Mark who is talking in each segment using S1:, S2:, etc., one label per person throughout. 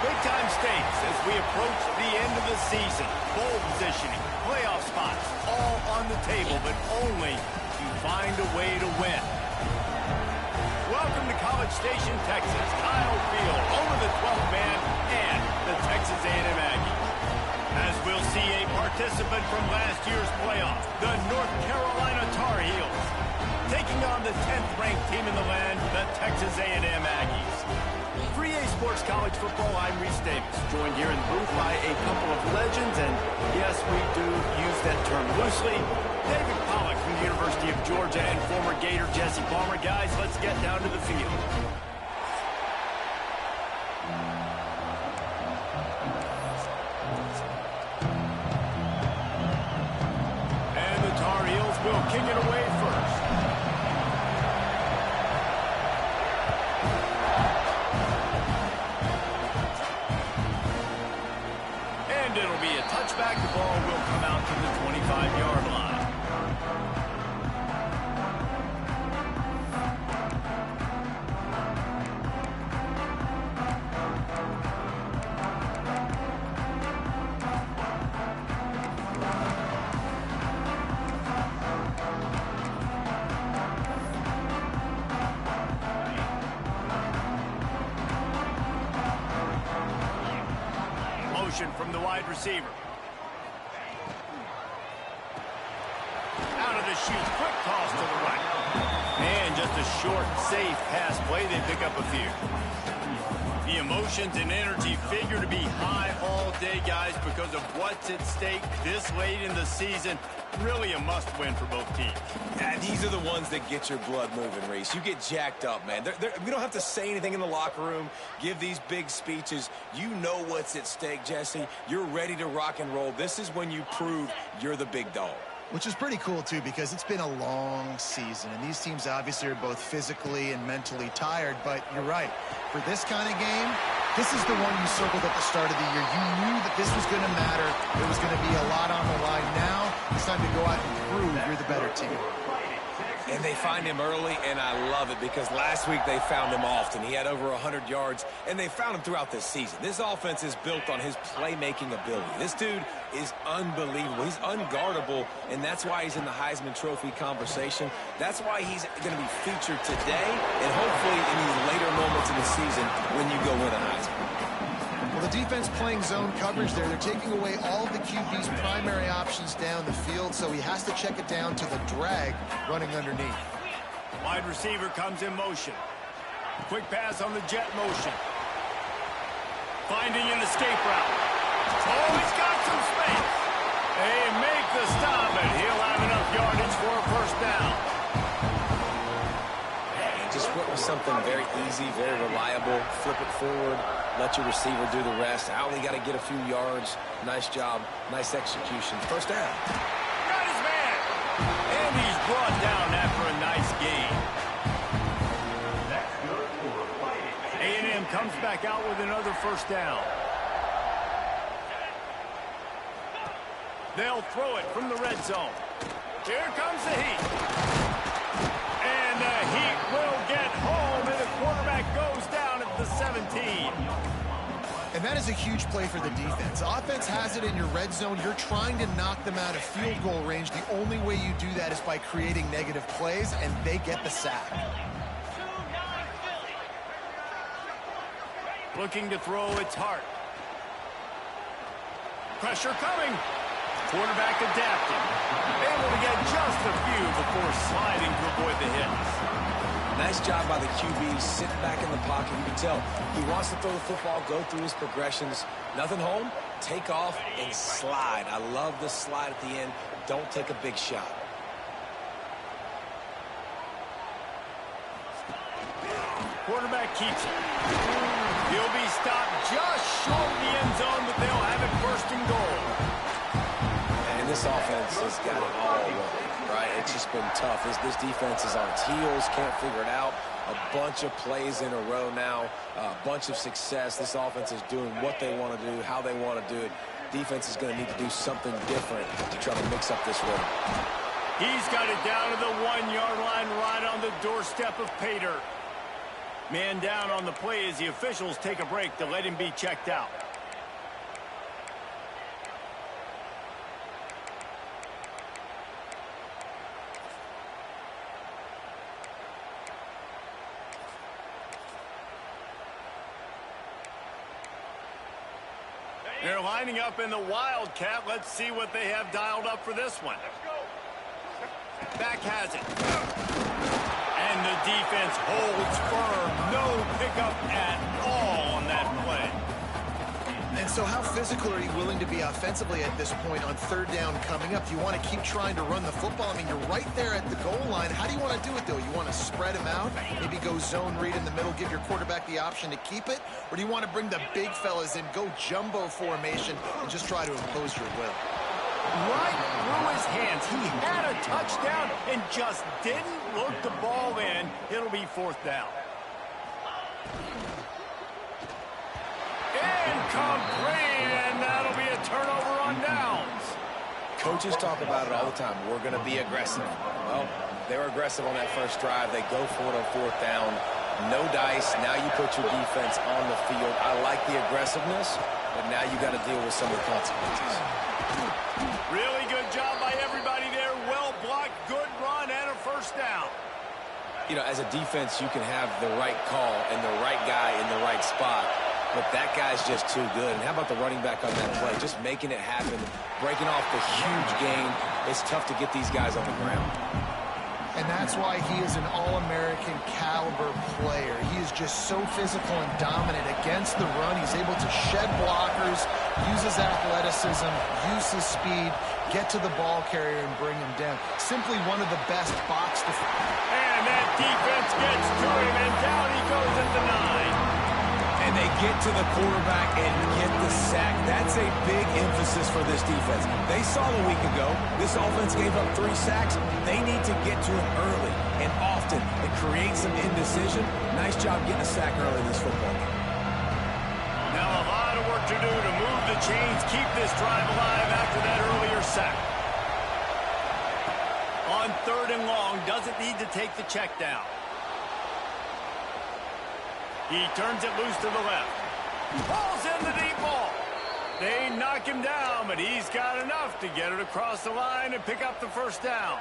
S1: Big-time stakes as we approach the end of the season. Bowl positioning, playoff spots, all on the table, but only if you find a way to win. Welcome to College Station, Texas. Kyle Field, over the 12th man, and the Texas A&M Aggies. As we'll see a participant from last year's playoff, the North Carolina Tar Heels, taking on the 10th-ranked team in the land, the Texas A&M Aggies. For EA Sports College Football, I'm Reese Davis, joined here in the booth by a couple of legends, and yes, we do use that term loosely. David Pollack from the University of Georgia and former Gator Jesse Palmer. Guys, let's get down to the field. And the Tar Heels will kick it away first. It'll be a touchback. The ball will come out to the 25-yard line. From the wide receiver. Out of the chute, quick toss to the right. And just a short, safe pass play. They pick up a few. The emotions and energy figure to be high all day, guys, because of what's at stake this late in the season. Really a must-win for both teams.
S2: Yeah, these are the ones that get your blood moving, Reese. You get jacked up, man. We don't have to say anything in the locker room, give these big speeches. You know what's at stake, Jesse. You're ready to rock and roll. This is when you prove you're the big dog.
S3: Which is pretty cool, too, because it's been a long season, and these teams obviously are both physically and mentally tired, but you're right. For this kind of game, this is the one you circled at the start of the year. You knew that this was going to matter. There was going to be a lot on the line. Now it's time to go out and prove you're the better team.
S2: And they find him early, and I love it because last week they found him often. He had over 100 yards, and they found him throughout this season. This offense is built on his playmaking ability. This dude is unbelievable. He's unguardable, and that's why he's in the Heisman Trophy conversation. That's why he's going to be featured today and hopefully in these later moments in the season when you go win a Heisman.
S3: Well, the defense playing zone coverage there. They're taking away all of the QB's primary options down the field, so he has to check it down to the drag running underneath.
S1: Wide receiver comes in motion. Quick pass on the jet motion. Finding an escape route. Oh, he's got some space. They make the stop, and he'll have enough yardage for a first down.
S2: Just went with something very easy, very reliable. Flip it forward, let your receiver do the rest. I only got to get a few yards. Nice job, nice execution. First down.
S1: Got his man. And he's brought down after a nice gain. A&M comes back out with another first down. They'll throw it from the red zone. Here comes the heat. And the Heat will get home, and the quarterback goes down at the 17.
S3: And that is a huge play for the defense. Offense has it in your red zone. You're trying to knock them out of field goal range. The only way you do that is by creating negative plays, and they get the sack.
S1: Looking to throw, it's Hart. Pressure coming. Quarterback adapting. Able to get just a few before sliding to avoid the hits.
S2: Nice Nice job by the QB sitting back in the pocket. You can tell he wants to throw the football, go through his progressions. Nothing home, take off, and slide. I love the slide at the end. Don't take a big shot.
S1: Quarterback keeps it. He'll be stopped just short of the end zone, but they'll have it first and goal.
S2: And this offense has got it all wrong, right? It's just been tough. This defense is on its heels, can't figure it out. A bunch of plays in a row now, a bunch of success. This offense is doing what they want to do, how they want to do it. Defense is going to need to do something different to try to mix up this rhythm.
S1: He's got it down to the 1-yard line, right on the doorstep of Pater. Man down on the play as the officials take a break to let him be checked out. They're lining up in the Wildcat. Let's see what they have dialed up for this one. Back has it. And the defense holds firm. No pickup at all on that play.
S3: And so how physical are you willing to be offensively at this point on third down coming up? Do you want to keep trying to run the football? I mean, you're right there at the goal line. How do you want to do it, though? You want to spread him out, maybe go zone read in the middle, give your quarterback the option to keep it? Or do you want to bring the big fellas in, go jumbo formation, and just try to impose your will?
S1: Right through his hands. He had a touchdown and just didn't look the ball in. It'll be fourth down. Incomplete, and that'll be a turnover on downs.
S2: Coaches talk about it all the time. We're going to be aggressive. Well, they were aggressive on that first drive. They go for it on fourth down. No dice. Now you put your defense on the field. I like the aggressiveness, but now you got to deal with some of the consequences.
S1: Really good job by everybody there. Well blocked, good run, and a first down.
S2: You know, as a defense, you can have the right call and the right guy in the right spot, but that guy's just too good. And how about the running back on that play? Just making it happen, breaking off the huge gain. It's tough to get these guys on the ground.
S3: And that's why he is an All-American caliber player. He is just so physical and dominant against the run. He's able to shed blockers, use his athleticism, use his speed, get to the ball carrier and bring him down. Simply one of the best box defenders.
S1: And that defense gets to him, and down he goes at the 9.
S2: And they get to the quarterback and get the sack. That's a big emphasis for this defense. They saw a week ago, this offense gave up 3 sacks. They need to get to him early and often and create some indecision. Nice job getting a sack early in this football game.
S1: Now a lot of work to do to move the chains, keep this drive alive after that earlier sack. On third and long, doesn't need to take the check down. He turns it loose to the left. Ball's in the deep ball. They knock him down, but he's got enough to get it across the line and pick up the first down.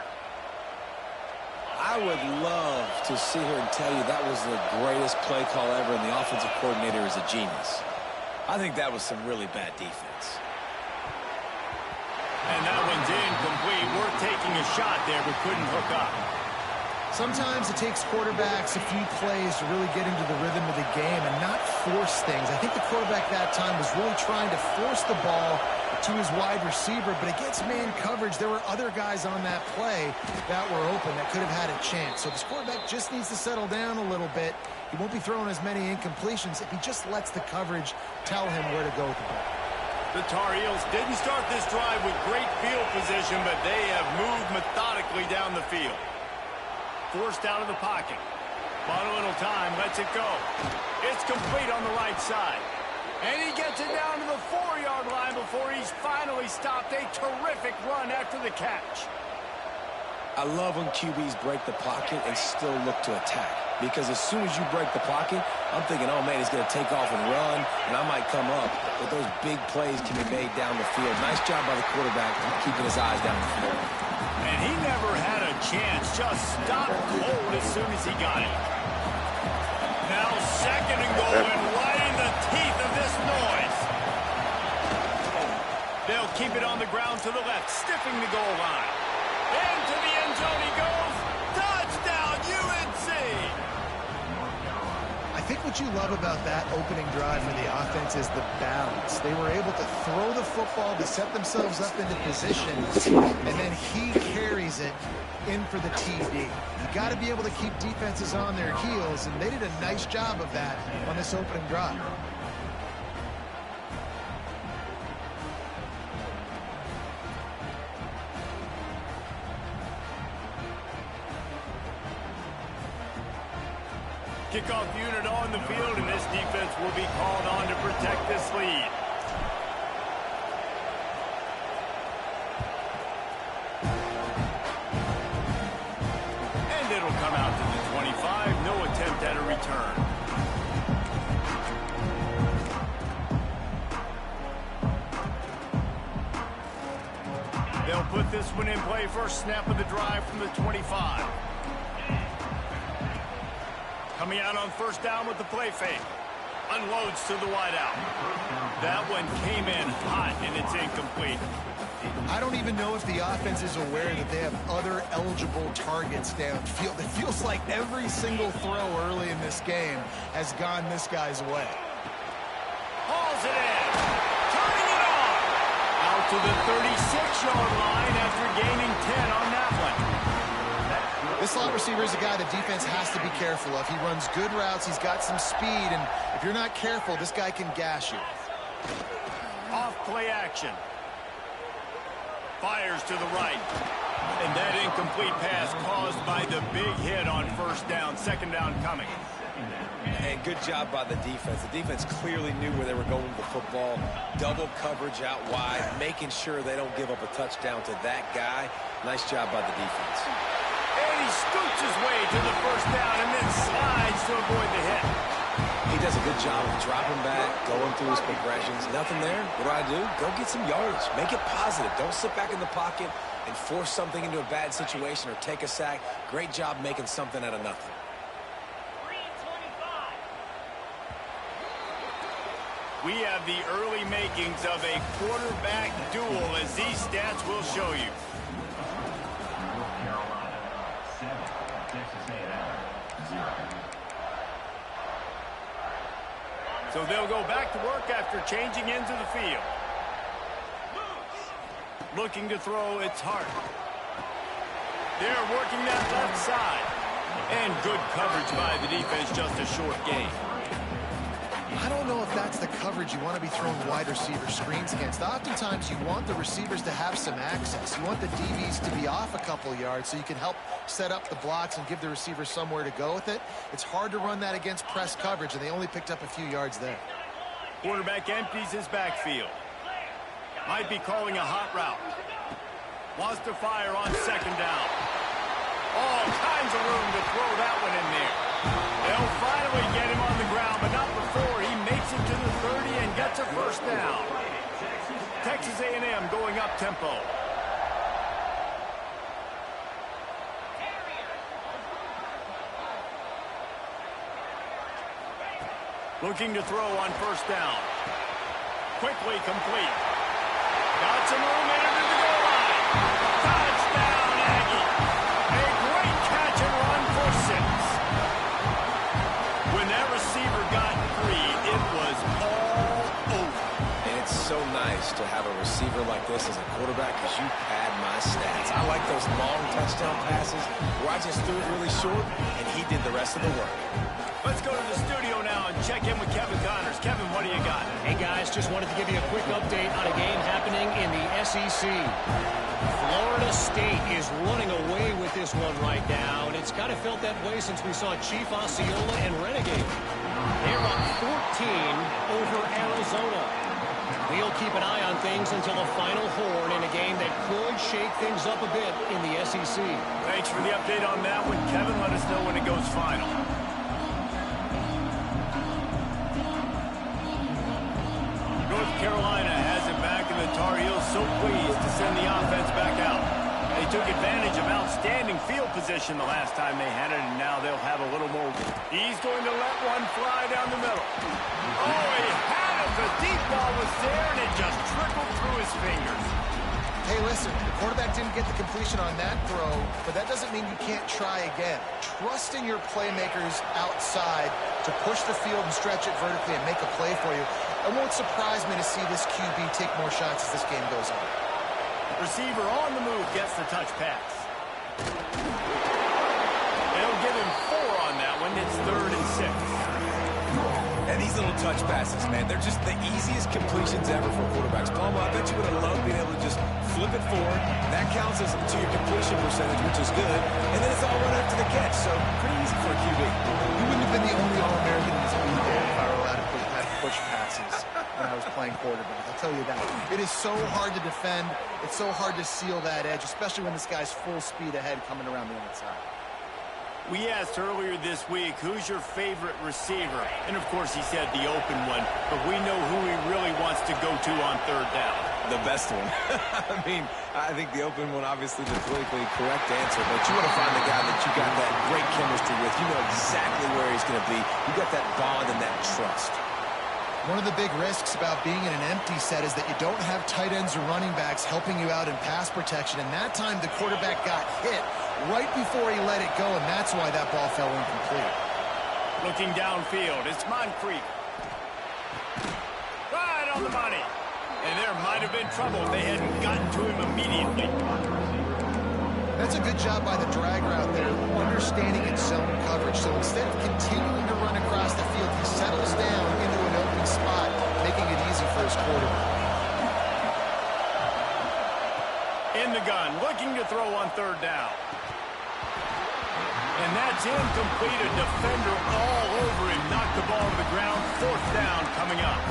S2: I would love to sit here and tell you that was the greatest play call ever, and the offensive coordinator is a genius. I think that was some really bad defense.
S1: And that one's incomplete. Worth taking a shot there, but couldn't hook up.
S3: Sometimes it takes quarterbacks a few plays to really get into the rhythm of the game and not force things. I think the quarterback that time was really trying to force the ball to his wide receiver, but against man coverage, there were other guys on that play that were open that could have had a chance. So this quarterback just needs to settle down a little bit. He won't be throwing as many incompletions if he just lets the coverage tell him where to go with the ball.
S1: The Tar Heels didn't start this drive with great field position, but they have moved methodically down the field. Forced out of the pocket. Bought a little time, lets it go. It's complete on the right side. And he gets it down to the 4-yard line before he's finally stopped. A terrific run after the catch.
S2: I love when QBs break the pocket and still look to attack. Because as soon as you break the pocket, I'm thinking, oh man, he's going to take off and run, and I might come up. But those big plays can be made down the field. Nice job by the quarterback keeping his eyes down the field.
S1: And he never had a chance, just stopped cold as soon as he got it. Now second and goal, and right in the teeth of this noise. They'll keep it on the ground to the left, stiffing the goal line. Into the end zone he goes. Touchdown, UNC!
S3: what you love about that opening drive for the offense is the balance. They were able to throw the football to set themselves up into positions, and then he carries it in for the TD. You got to be able to keep defenses on their heels, and they did a nice job of that on this opening drive.
S1: Kickoff unit on the field, and this defense will be called on to protect this lead. And it'll come out to the 25. No attempt at a return. They'll put this one in play. First snap of the drive from the 25. Coming out on first down with the play fake. Unloads to the wideout. That one came in hot, and it's incomplete.
S3: I don't even know if the offense is aware that they have other eligible targets downfield. It feels like every single throw early in this game has gone this guy's way.
S1: Hauls it in. Turning it on. Out to the 36-yard line after gaining 10 on that one.
S3: This slot receiver is a guy the defense has to be careful of. He runs good routes. He's got some speed, and if you're not careful, this guy can gash you.
S1: Off play action. Fires to the right. And that incomplete pass caused by the big hit on first down. Second down coming.
S2: And good job by the defense. The defense clearly knew where they were going with the football. Double coverage out wide, making sure they don't give up a touchdown to that guy. Nice job by the defense.
S1: And he scoots his way to the first down and then slides to avoid the hit.
S2: He does a good job of dropping back, going through his progressions. Nothing there. What do? Go get some yardage. Make it positive. Don't sit back in the pocket and force something into a bad situation or take a sack. Great job making something out of nothing.
S1: We have the early makings of a quarterback duel, as these stats will show you. So they'll go back to work after changing into the field. Looking to throw, it's Hart. They're working that left side. And good coverage by the defense, just a short gain.
S3: I don't know if that's the coverage you want to be throwing wide receiver screens against. Oftentimes, you want the receivers to have some access. You want the DBs to be off a couple yards so you can help set up the blocks and give the receiver somewhere to go with it. It's hard to run that against press coverage, and they only picked up a few yards there.
S1: Quarterback empties his backfield. Might be calling a hot route. Wants to fire on second down. All kinds of room to throw that one in there. They'll finally get him on the ground, but not before he makes it to the 30 and gets a first down. Texas A&M going up tempo. Looking to throw on first down. Quickly complete. Got some room in under the goal line. Touchdown, Aggie. A great catch and run for 6. When that receiver got free, it was all over.
S2: And it's so nice to have a receiver like this as a quarterback because you pad my stats. I like those long touchdown passes where I just threw it really short and he did the rest of the work.
S1: Let's go to the studio now and check in with Kevin Connors. Kevin, what do you got?
S4: Hey, guys, just wanted to give you a quick update on a game happening in the SEC. Florida State is running away with this one right now, and it's kind of felt that way since we saw Chief Osceola and Renegade. They're up 14 over Arizona. We'll keep an eye on things until the final horn in a game that could shake things up a bit in the SEC.
S1: Thanks for the update on that one, Kevin. Let us know when it goes final. North Carolina has it back, and the Tar Heels so pleased to send the offense back out. They took advantage of outstanding field position the last time they had it, and now they'll have a little more. He's going to let one fly down the middle. Oh, he had it. The deep ball was there, and it just trickled through his fingers.
S3: Hey, listen, the quarterback didn't get the completion on that throw, but that doesn't mean you can't try again. trusting your playmakers outside to push the field and stretch it vertically and make a play for you. It won't surprise me to see this QB take more shots as this game goes on.
S1: Receiver on the move gets the touch pass. They'll give him 4 on that one. It's 3rd and 6.
S2: And these little touch passes, man, they're just the easiest completions ever for quarterbacks. Palmer, I bet you would have loved being able to just flip it forward. That counts as to your completion percentage, which is good. And then it's all run up to the catch, so pretty easy for a QB.
S3: You wouldn't have been the only All-American in this league there if I were allowed to push passes when I was playing quarterback. I'll tell you that. It is so hard to defend. It's so hard to seal that edge, especially when this guy's full speed ahead coming around the outside.
S1: We asked earlier this week, who's your favorite receiver? And, of course, he said the open one, but we know who he really wants to go to on 3rd down.
S2: The best one. I mean, I think the open one, obviously the politically correct answer, but you want to find the guy that you got that great chemistry with. You know exactly where he's going to be. You got that bond and that trust.
S3: One of the big risks about being in an empty set is that you don't have tight ends or running backs helping you out in pass protection. And that time the quarterback got hit right before he let it go, and that's why that ball fell incomplete.
S1: Looking downfield, it's Moncrief. Right on the money. And there might have been trouble if they hadn't gotten to him immediately.
S3: That's a good job by the drag route there, understanding its zone coverage. So instead of continuing to run across the field, he settles down into an open spot, making it easy for his quarterback.
S1: In the gun, looking to throw on 3rd down. And that's incomplete. A defender all over him. Knocked the ball to the ground. 4th down coming up.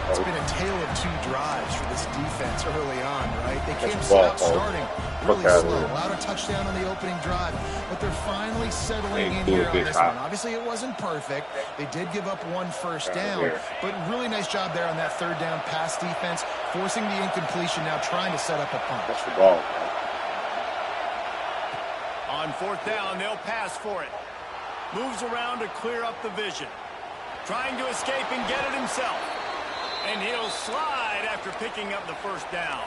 S3: It's been a tale of 2 drives for this defense early on, right? They came out starting really slow. Allowed a touchdown on the opening drive, but they're finally settling in here on this one. Obviously, it wasn't perfect. They did give up 1 first down, but really nice job there on that 3rd down pass defense, forcing the incompletion, now trying to set up a punt.
S5: That's the ball, man.
S1: On 4th down, they'll pass for it. Moves around to clear up the vision. Trying to escape and get it himself. And he'll slide after picking up the 1st down.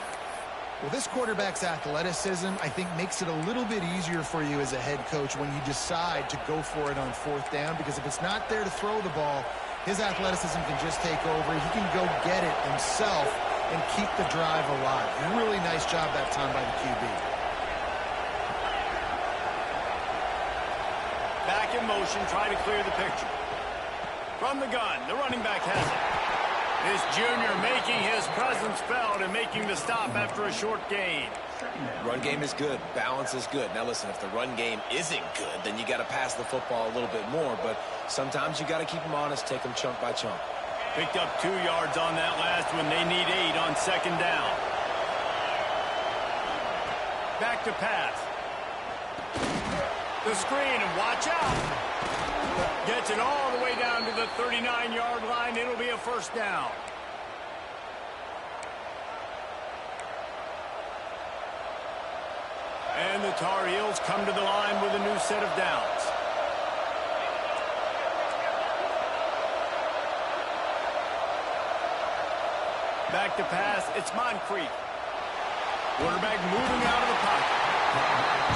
S3: Well, this quarterback's athleticism, I think, makes it a little bit easier for you as a head coach when you decide to go for it on 4th down, because if it's not there to throw the ball, his athleticism can just take over. He can go get it himself and keep the drive alive. Really nice job that time by the QB.
S1: Back in motion, trying to clear the picture. From the gun, the running back has it. This junior making his presence felt and making the stop after a short gain.
S2: Run game is good. Balance is good. Now, listen, if the run game isn't good, then you got to pass the football a little bit more. But sometimes you got to keep them honest, take them chunk by chunk.
S1: Picked up 2 yards on that last one. They need 8 on 2nd down. Back to pass. The screen, and watch out. Gets it all the way down to the 39-yard line. It'll be a 1st down. And the Tar Heels come to the line with a new set of downs. Back to pass, it's Moncrief. Quarterback moving out of the pocket.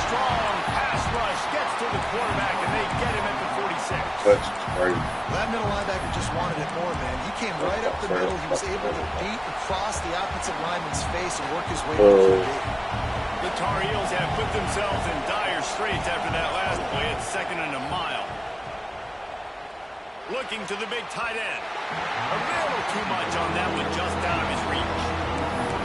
S1: Strong pass rush gets to the quarterback, and they get him at the 46.
S5: That's great.
S3: That middle linebacker just wanted it more, man. He came right up the middle. He was able to beat and cross the offensive lineman's face and work his way to the QB.
S1: The Tar Heels have put themselves in dire straits after that last play. It's 2nd and a mile. Looking to the big tight end. A little too much on that one, just out of his reach.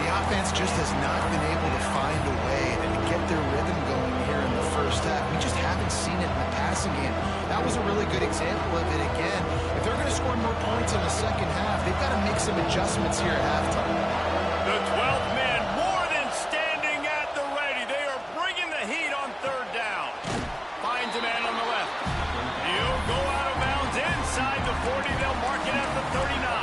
S3: The offense just has not been able to find a way to get their rhythm going here in the first half. We just haven't seen it in the passing game. That was a really good example of it again. If they're going to score more points in the second half, they've got to make some adjustments here at halftime.
S1: The 12th man more than standing at the ready. They are bringing the heat on 3rd down. Finds a man on the left. He'll go out of bounds inside the 40. They'll mark it at the 39.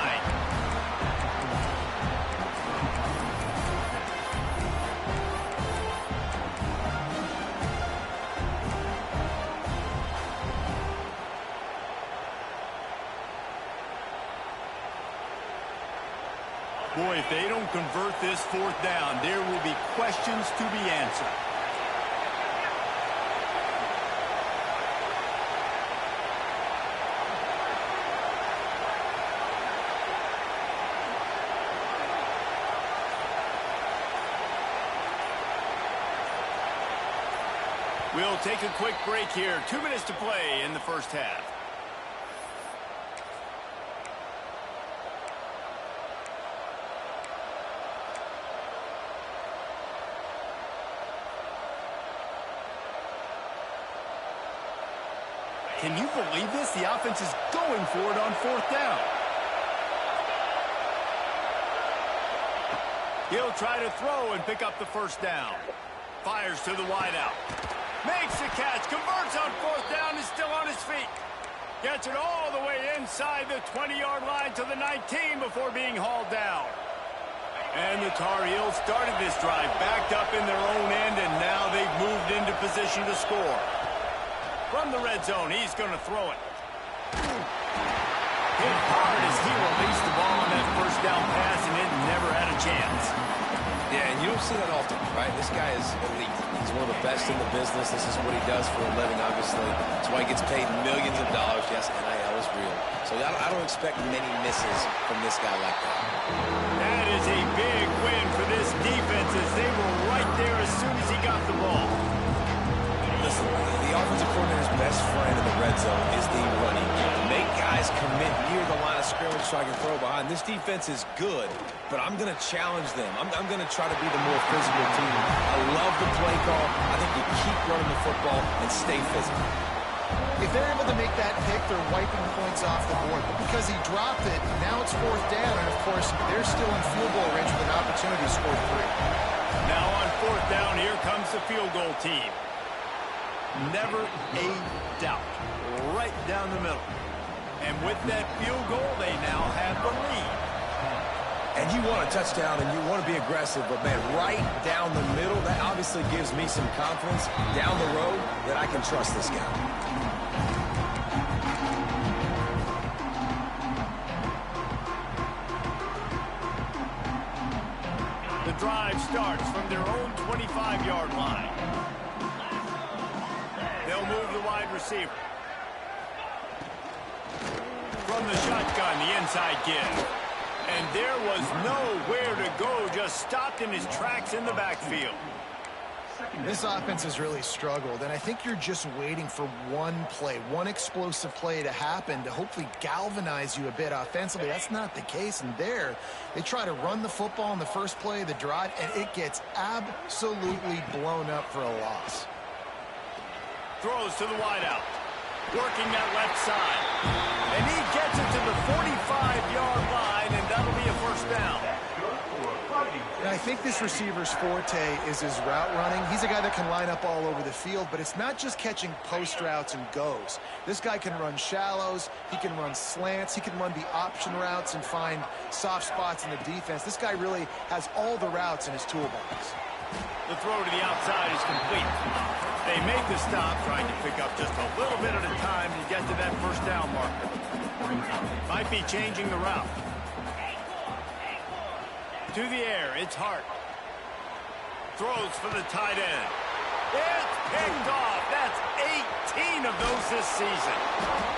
S1: Boy, if they don't convert this 4th down, there will be questions to be answered. We'll take a quick break here. 2 minutes to play in the first half. Can you believe this? The offense is going for it on 4th down. He'll try to throw and pick up the first down. Fires to the wideout. Makes the catch. Converts on 4th down. Is still on his feet. Gets it all the way inside the 20-yard line to the 19 before being hauled down. And the Tar Heels started this drive backed up in their own end, and now they've moved into position to score. From the red zone, he's going to throw it. Hit hard as he released the ball on that first down pass, and it never had a chance.
S2: Yeah, and you don't see that often, right? This guy is elite. He's one of the best in the business. This is what he does for a living, obviously. That's why he gets paid millions of dollars. Yes, NIL is real. So I don't expect many misses from this guy like that.
S1: That is a big win for this defense as they were right there as soon as he got the ball.
S2: Listen, the offensive coordinator's best friend in the red zone is the running game. Make guys commit near the line of scrimmage so I can throw behind. This defense is good, but I'm going to challenge them. I'm going to try to be the more physical team. I love the play call. I think you keep running the football and stay physical.
S3: If they're able to make that pick, they're wiping points off the board. But because he dropped it, now it's 4th down, and of course, they're still in field goal range with an opportunity to score 3.
S1: Now on 4th down, here comes the field goal team. Never a doubt. Right down the middle. And with that field goal, they now have the lead.
S2: And you want a touchdown and you want to be aggressive, but, man, right down the middle, that obviously gives me some confidence down the road that I can trust this guy.
S1: The drive starts from their own 25-yard line. They'll move the wide receiver. From the shotgun, the inside give. And there was nowhere to go, just stopped in his tracks in the backfield.
S3: This offense has really struggled, and I think you're just waiting for one play, one explosive play to happen to hopefully galvanize you a bit offensively. That's not the case, and there, they try to run the football in the first play of the drive, and it gets absolutely blown up for a loss.
S1: Throws to the wideout. Working that left side. And he gets it to the 45-yard line, and that'll be a first down.
S3: And I think this receiver's forte is his route running. He's a guy that can line up all over the field, but it's not just catching post routes and goes. This guy can run shallows, he can run slants, he can run the option routes and find soft spots in the defense. This guy really has all the routes in his toolbox.
S1: The throw to the outside is complete. They make the stop, trying to pick up just a little bit at a time to get to that first down marker. Might be changing the route. To the air, it's Hart. Throws for the tight end. It's picked off. That's 18 of those this season.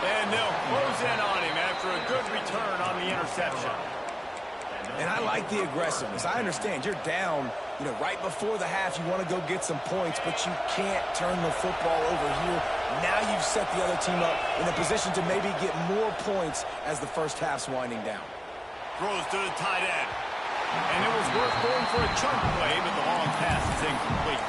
S1: And they'll close in on him after a good return on the interception.
S2: And I like the aggressiveness. I understand you're down, right before the half. You want to go get some points, but you can't turn the football over here. Now you've set the other team up in a position to maybe get more points as the first half's winding down.
S1: Throws to the tight end. And it was worth going for a chunk play, but the long pass is incomplete.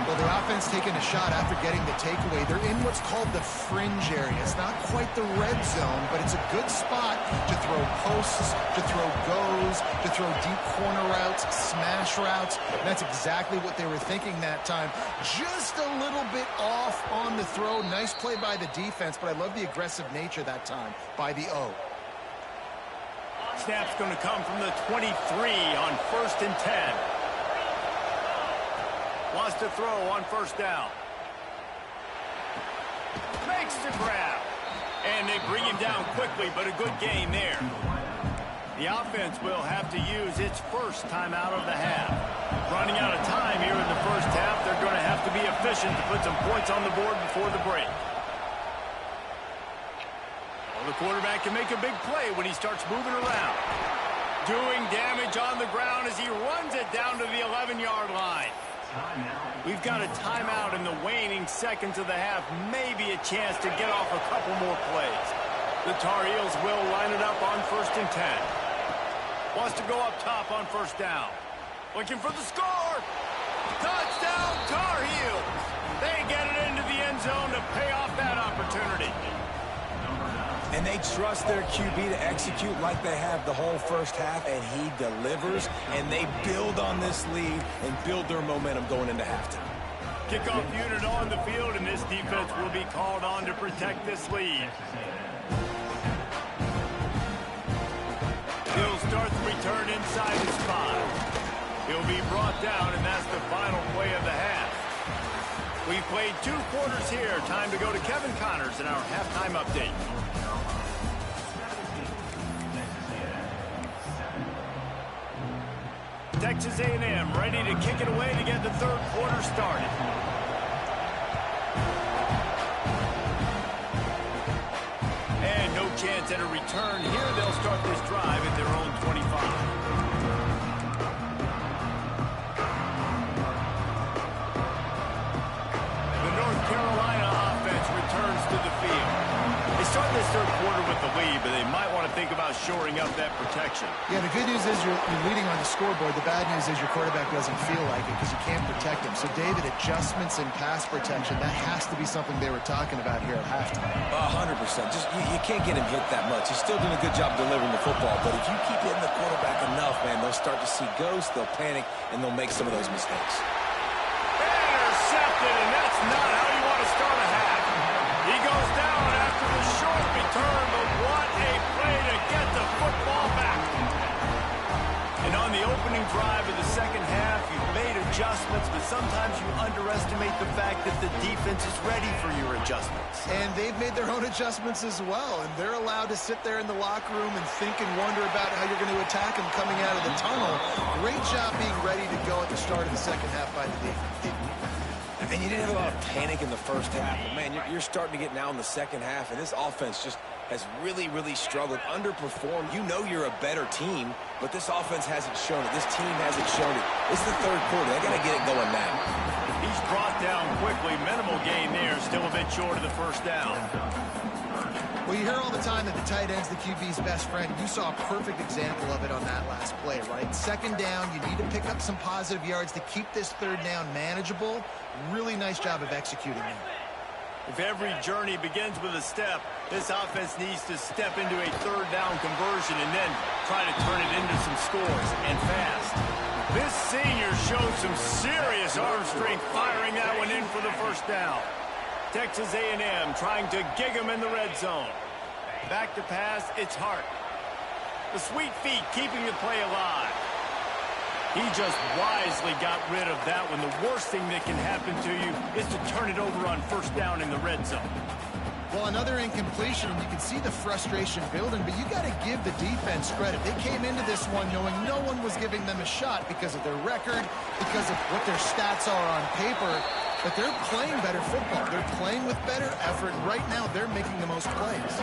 S3: Well, the offense taking a shot after getting the takeaway. They're in what's called the fringe area. It's not quite the red zone, but it's a good spot to throw posts, to throw goes, to throw deep corner routes, smash routes. And that's exactly what they were thinking that time. Just a little bit off on the throw. Nice play by the defense, but I love the aggressive nature that time by the O.
S1: Snap's going to come from the 23 on 1st and 10. Wants to throw on first down. Makes the grab. And they bring him down quickly, but a good gain there. The offense will have to use its first timeout of the half. Running out of time here in the first half, they're going to have to be efficient to put some points on the board before the break. Well, the quarterback can make a big play when he starts moving around. Doing damage on the ground as he runs it down to the 11-yard line. We've got a timeout in the waning seconds of the half. Maybe a chance to get off a couple more plays. The Tar Heels will line it up on 1st and 10. Wants to go up top on 1st down. Looking for the score. Touchdown, Tar Heels. They get it into the end zone to pay off that opportunity.
S2: And they trust their QB to execute like they have the whole first half, and he delivers, and they build on this lead and build their momentum going into halftime.
S1: Kickoff unit on the field, and this defense will be called on to protect this lead. He'll start the return inside his 5. He'll be brought down, and that's the final play of the half. We've played 2 quarters here. Time to go to Kevin Connors in our halftime update. Texas A&M ready to kick it away to get the 3rd quarter started. And no chance at a return here. They'll start this drive at their own 25. The North Carolina offense returns to the field. They start this 3rd quarter with the lead, but they might want to think about shoring up that protection.
S3: Yeah, the good news is you're leading on the scoreboard. The bad news is your quarterback doesn't feel like it because you can't protect him. So, David, adjustments in pass protection, that has to be something they were talking about here at halftime.
S2: 100%. Just you can't get him hit that much. He's still doing a good job delivering the football, but if you keep hitting the quarterback enough, man, they'll start to see ghosts, they'll panic, and they'll make some of those mistakes.
S1: Intercepted, and that's not how you want to start a half. He goes down after the short return, but what a play to get the football back. And on the opening drive of the 2nd half, you've made adjustments, but sometimes you underestimate the fact that the defense is ready for your adjustments.
S3: And they've made their own adjustments as well, and they're allowed to sit there in the locker room and think and wonder about how you're going to attack them coming out of the tunnel. Great job being ready to go at the start of the 2nd half by the defense.
S2: And you didn't have a lot of panic in the first half. But, man, you're starting to get now in the 2nd half, and this offense just has really, really struggled, underperformed. You know you're a better team, but this offense hasn't shown it. This team hasn't shown it. It's the 3rd quarter. They got to get it going now.
S1: He's brought down quickly. Minimal gain there. Still a bit short of the 1st down.
S3: Well, you hear all the time that the tight end's the QB's best friend. You saw a perfect example of it on that last play, right? 2nd down, you need to pick up some positive yards to keep this 3rd down manageable. Really nice job of executing that.
S1: If every journey begins with a step, this offense needs to step into a 3rd down conversion and then try to turn it into some scores, and fast. This senior shows some serious arm strength firing that one in for the 1st down. Texas A&M trying to gig him in the red zone. Back to pass, it's Hart. The sweet feet keeping the play alive. He just wisely got rid of that one. The worst thing that can happen to you is to turn it over on 1st down in the red zone.
S3: Well, another incompletion, and you can see the frustration building, but you got to give the defense credit. They came into this one knowing no one was giving them a shot because of their record, because of what their stats are on paper, but they're playing better football. They're playing with better effort, and right now they're making the most plays.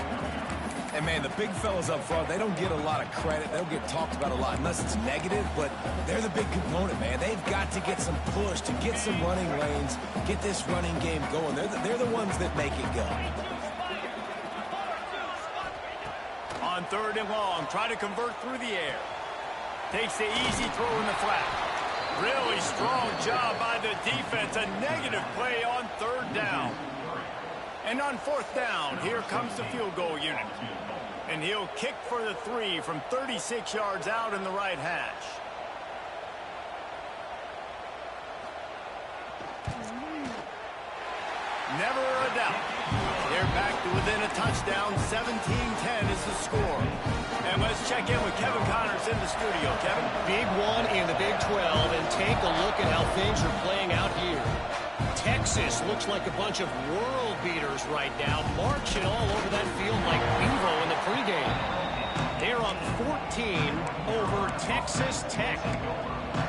S2: And, man, the big fellas up front, they don't get a lot of credit. They don't get talked about a lot unless it's negative, but they're the big component, man. They've got to get some push, to get some running lanes, get this running game going. They're the ones that make it go.
S1: On 3rd and long, try to convert through the air. Takes the easy throw in the flat. Really strong job by the defense. A negative play on 3rd down. And on 4th down, here comes the field goal unit. And he'll kick for the 3 from 36 yards out in the right hash. Never a doubt. They're back to within a touchdown. 17-10 is the score. And let's check in with Kevin Connors in the studio. Kevin?
S4: Big one in the Big 12, and take a look at how things are playing out here. Texas looks like a bunch of world beaters right now, marching all over that field like Bevo in the pregame. They're up 14 over Texas Tech.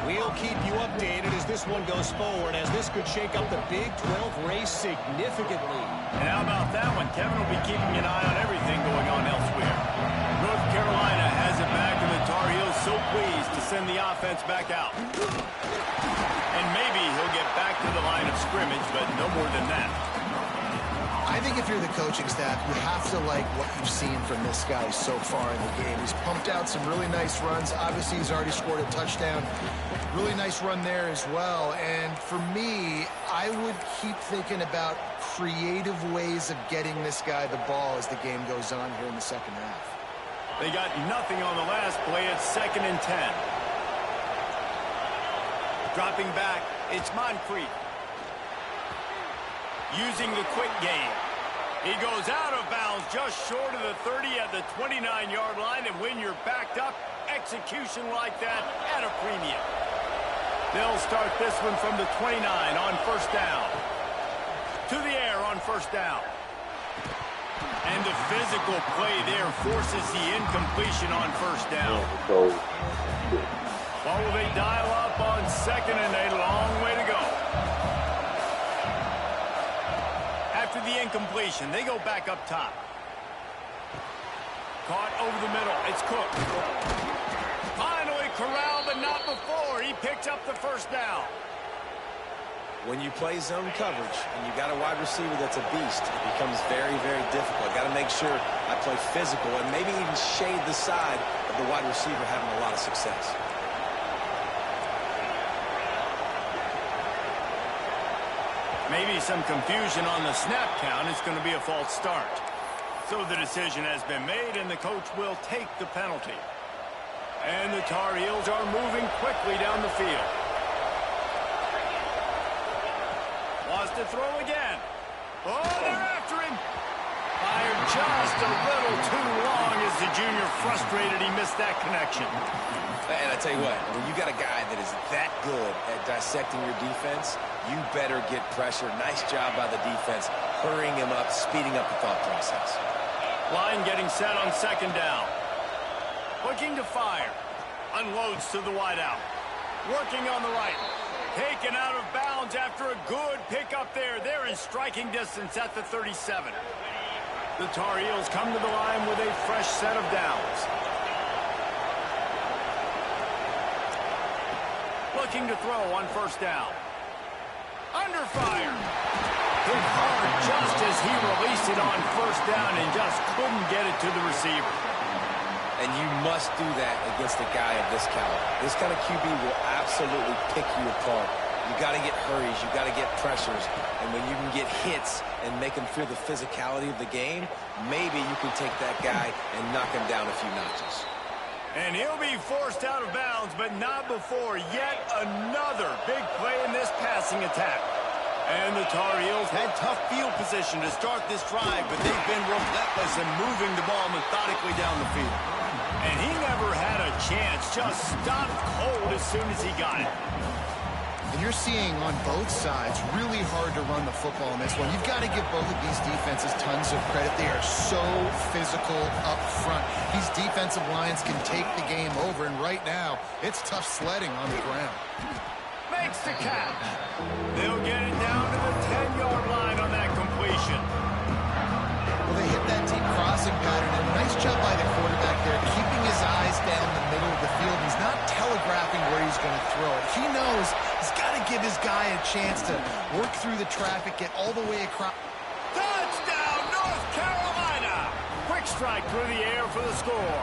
S4: We'll keep you updated as this one goes forward, as this could shake up the Big 12 race significantly.
S1: And how about that one? Kevin will be keeping an eye on everything going on elsewhere. North Carolina has it back, and the Tar Heels so pleased to send the offense back out. And maybe he'll get back to the line of scrimmage, but no more than that.
S3: I think if you're the coaching staff, you have to like what you've seen from this guy so far in the game. He's pumped out some really nice runs. Obviously, he's already scored a touchdown. Really nice run there as well. And for me, I would keep thinking about creative ways of getting this guy the ball as the game goes on here in the second half.
S1: They got nothing on the last play. It's 2nd and 10. Dropping back, it's Moncrief. Using the quick game. He goes out of bounds just short of the 30 at the 29-yard line, and when you're backed up, execution like that at a premium. They'll start this one from the 29 on 1st down. To the air on 1st down. And the physical play there forces the incompletion on 1st down. What will they dial up on 2nd and a long way to go? After the incompletion, they go back up top. Caught over the middle. It's Cook. Finally corralled, but not before. He picks up the 1st down.
S2: When you play zone coverage and you got a wide receiver that's a beast, it becomes very, very difficult. I got to make sure I play physical and maybe even shade the side of the wide receiver having a lot of success.
S1: Maybe some confusion on the snap count. It's going to be a false start. So the decision has been made, and the coach will take the penalty. And the Tar Heels are moving quickly down the field. Wants to throw again. Oh, they're after him. Fired just a little too long as the junior frustrated. He missed that connection.
S2: And I tell you what, when you got a guy that is that good at dissecting your defense, you better get pressure. Nice job by the defense, hurrying him up, speeding up the thought process.
S1: Line getting set on 2nd down. Looking to fire. Unloads to the wideout. Working on the right. Taken out of bounds after a good pickup there. They're in striking distance at the 37. The Tar Heels come to the line with a fresh set of downs. Looking to throw on 1st down. Under fire. Hit hard just as he released it on 1st down and just couldn't get it to the receiver.
S2: And you must do that against a guy of this caliber. This kind of QB will absolutely pick you apart. You got to get hurries. You got to get pressures. And when you can get hits and make him feel the physicality of the game, maybe you can take that guy and knock him down a few notches.
S1: And he'll be forced out of bounds, but not before yet another big play in this passing attack. And the Tar Heels had tough field position to start this drive, but they've been relentless in moving the ball methodically down the field. And he never had a chance, just stopped cold as soon as he got it.
S3: And you're seeing on both sides really hard to run the football in this one. You've got to give both of these defenses tons of credit. They are so physical up front. These defensive lines can take the game over, and right now, it's tough sledding on the ground.
S1: Makes the catch. They'll get it down to the 10-yard line on that completion.
S3: Well, they hit that deep crossing pattern, and a nice job by the quarterback there, keeping his eyes down the middle of the field. He's not telegraphing where he's going to throw it. He knows he's got to give his guy a chance to work through the traffic, get all the way across.
S1: Touchdown, North Carolina! Quick strike through the air for the score.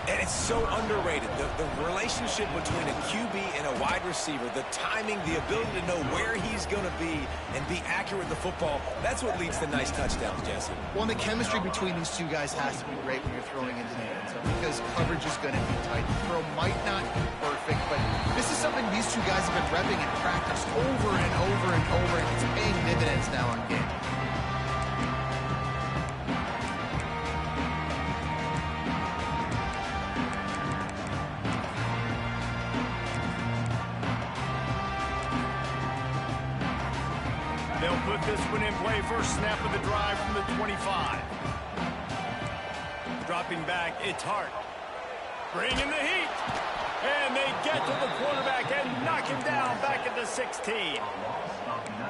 S2: And it's so underrated. The relationship between a QB and a wide receiver, the timing, the ability to know where he's going to be and be accurate with the football, that's what leads to nice touchdowns, Jesse.
S3: Well, the chemistry between these two guys has to be great when you're throwing into the end zone because coverage is going to be tight. The throw might not be perfect, but this is something these two guys have been repping in practice over and over and over, and it's paying dividends now on game.
S1: They'll put this one in play. First snap of the drive from the 25. Dropping back, it's Hart. Bringing the heat. And they get to the quarterback and knock him down back at the 16.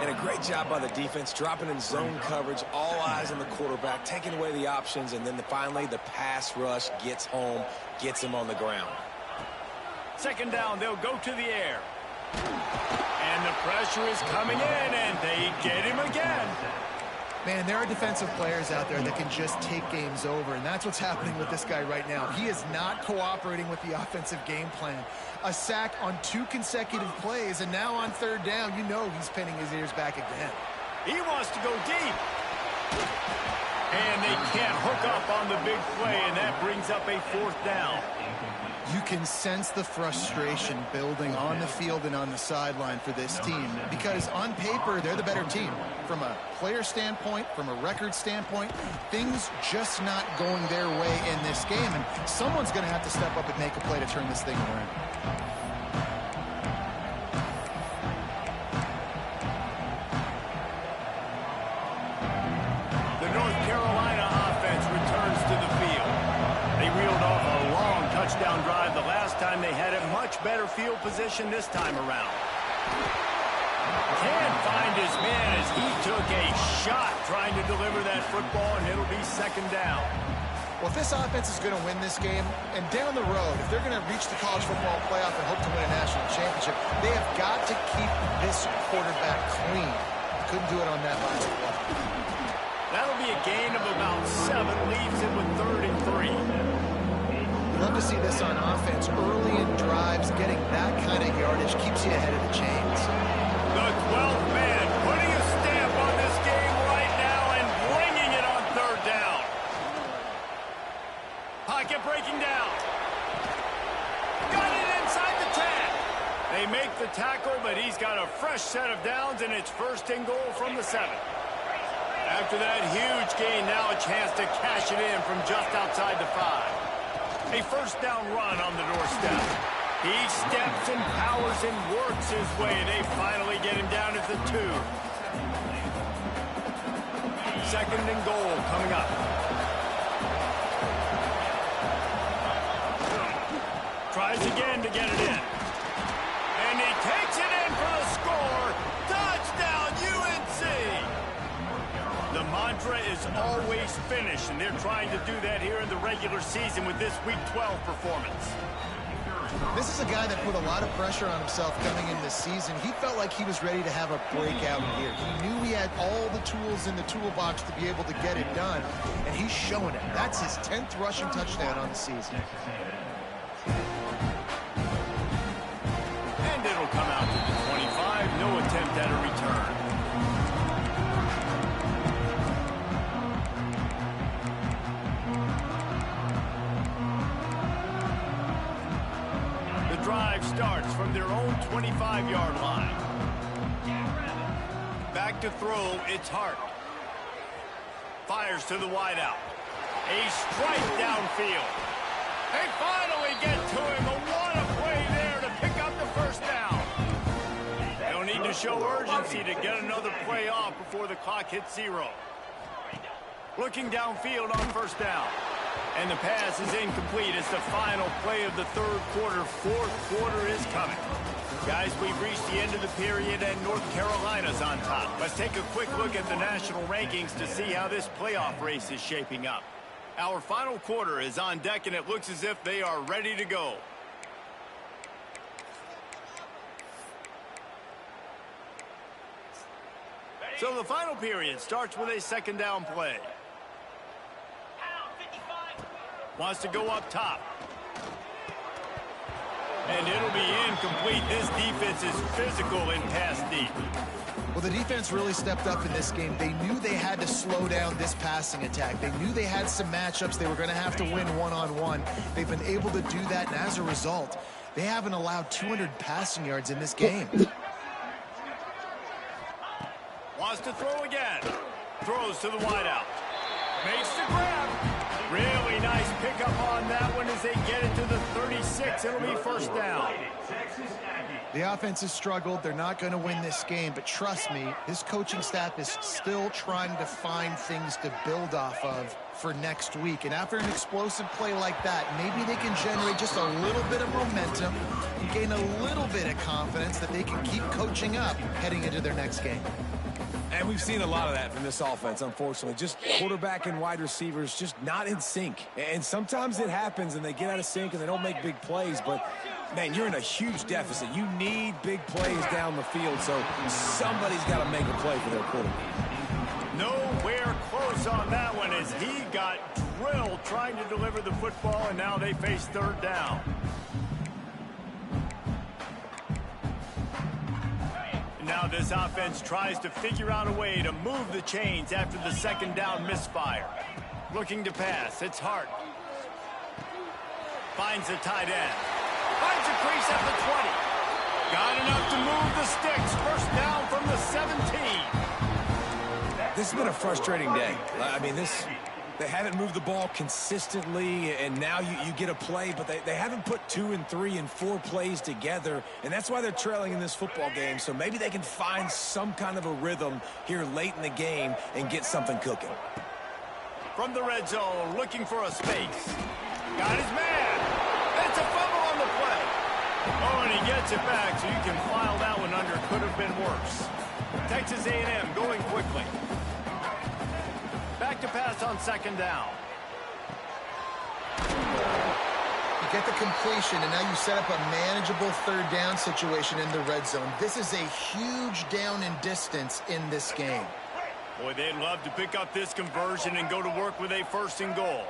S2: And a great job by the defense, dropping in zone coverage, all eyes on the quarterback, taking away the options, and then finally the pass rush gets home, gets him on the ground.
S1: 2nd down, they'll go to the air. And the pressure is coming in, and they get him again.
S3: Man, there are defensive players out there that can just take games over, and that's what's happening with this guy right now. He is not cooperating with the offensive game plan. A sack on 2 consecutive plays, and now on 3rd down, you know he's pinning his ears back again.
S1: He wants to go deep. And they can't hook up on the big play, and that brings up a 4th down.
S3: You can sense the frustration building on the field and on the sideline for this team because on paper, they're the better team. From a player standpoint, from a record standpoint, things just not going their way in this game, and someone's going to have to step up and make a play to turn this thing around.
S1: The North Carolina offense returns to the field. They reeled off a long touchdown drive the last time. They had a much better field position this time around. Can't find his man as he took a shot trying to deliver that football, and it'll be 2nd down.
S3: Well, if this offense is going to win this game, and down the road, if they're going to reach the college football playoff and hope to win a national championship, they have got to keep this quarterback clean. Couldn't do it on that last play.
S1: That'll be a gain of about 7, leaves it with 3rd and 3.
S3: Love to see this on offense. Early in drives, getting that kind of yardage keeps you ahead of the chains.
S1: The 12th man putting a stamp on this game right now and bringing it on 3rd down. Pocket breaking down. Got it inside the 10. They make the tackle, but he's got a fresh set of downs, and it's 1st and goal from the 7. After that huge gain, now a chance to cash it in from just outside the 5. A 1st down run on the doorstep. He steps and powers and works his way. They finally get him down at the 2. 2nd and goal coming up. Tries again to get it in. And he takes it in for the score. Touchdown, UNC! The mantra is always finish, and they're trying to do that here in the regular season with this Week 12 performance.
S3: This is a guy that put a lot of pressure on himself coming in this season. He felt like he was ready to have a breakout year. He knew he had all the tools in the toolbox to be able to get it done, and he's showing it. That's his 10th rushing touchdown on the season.
S1: And it'll come out to the 25. No attempt at a return. Drive starts from their own 25-yard line. Back to throw, it's Hart. Fires to the wideout. A strike downfield. They finally get to him. What a play there to pick up the 1st down. They'll need to show urgency to get another play off before the clock hits 0. Looking downfield on 1st down. And the pass is incomplete. It's the final play of the 3rd quarter. 4th quarter is coming. Guys, we've reached the end of the period, and North Carolina's on top. Let's take a quick look at the national rankings to see how this playoff race is shaping up. Our final quarter is on deck, and it looks as if they are ready to go. So the final period starts with a 2nd down play. Wants to go up top. And it'll be incomplete. This defense is physical and pass deep.
S3: Well, the defense really stepped up in this game. They knew they had to slow down this passing attack. They knew they had some matchups they were going to have to win one-on-one. They've been able to do that, and as a result, they haven't allowed 200 passing yards in this game.
S1: Wants to throw again. Throws to the wideout. Makes the grab. Really nice pickup on that one as they get it to the 36. It'll be 1st down.
S3: The offense has struggled. They're not going to win this game, but trust me, this coaching staff is still trying to find things to build off of for next week. And after an explosive play like that, maybe they can generate just a little bit of momentum and gain a little bit of confidence that they can keep coaching up heading into their next game.
S2: And we've seen a lot of that from this offense, unfortunately. Just quarterback and wide receivers just not in sync. And sometimes it happens and they get out of sync and they don't make big plays. But, man, you're in a huge deficit. You need big plays down the field, so somebody's got to make a play for their quarterback.
S1: Nowhere close on that one as he got drilled trying to deliver the football, and now they face third down. Now this offense tries to figure out a way to move the chains after the second down misfire. Looking to pass. It's Hart. Finds the tight end. Finds a crease at the 20. Got enough to move the sticks. First down from the 17.
S2: This has been a frustrating day. I mean, they haven't moved the ball consistently, and now you get a play, but they haven't put 2 and 3 and 4 plays together, and that's why they're trailing in this football game. So maybe they can find some kind of a rhythm here late in the game and get something cooking.
S1: From the red zone, looking for a space. Got his man. It's a fumble on the play. Oh, and he gets it back, so you can file that one under. Could have been worse. Texas A&M going quickly. Back to pass on second down.
S3: You get the completion, and now you set up a manageable third down situation in the red zone. This is a huge down in distance in this game.
S1: Boy, they'd love to pick up this conversion and go to work with a first and goal.